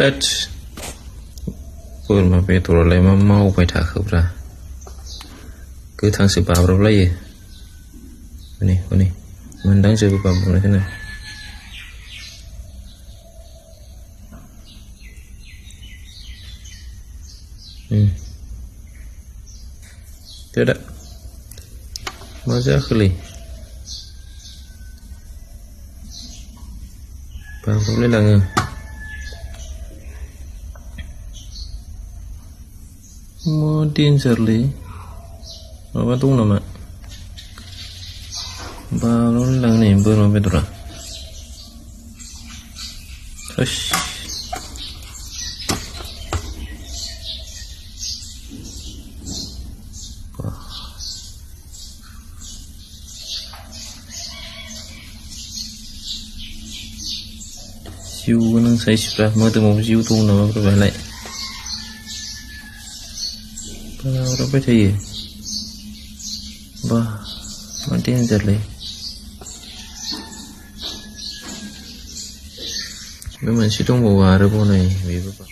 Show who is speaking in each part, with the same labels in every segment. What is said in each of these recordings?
Speaker 1: होद बोरमा बेदरालाय मा मावबाय थाखोब्रा गोथांसो बाब्राबलायो हनै हनै मोनदांजोबो बाब्राबनायखौनो Tidak Maza kali Baru boleh lah Modin Charlie Apa tu nama Baru lah ni Baru apa tu lah Hush Siu nang saya sudah mau temu siu tu nama berbalik. Berapa saya? Bah, mati yang jadi. Memang siu tu bawa ada pun ni, biar apa?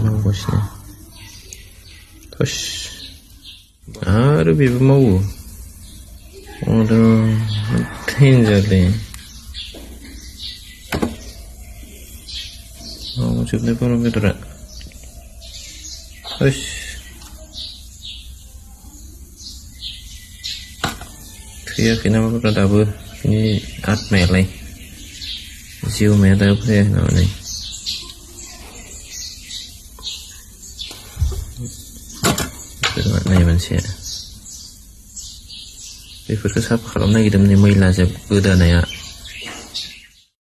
Speaker 1: Mau bos ni. Terus, ada biar mau. Aduh, matiin jadi. Oh, coba pun betul tak? Hush. Dia kenapa berada ber? Ini art melay. Siu melay apa ya namanya? Ini manusia. Beberapa sahabat kalau nak kita menemui lazim berdana ya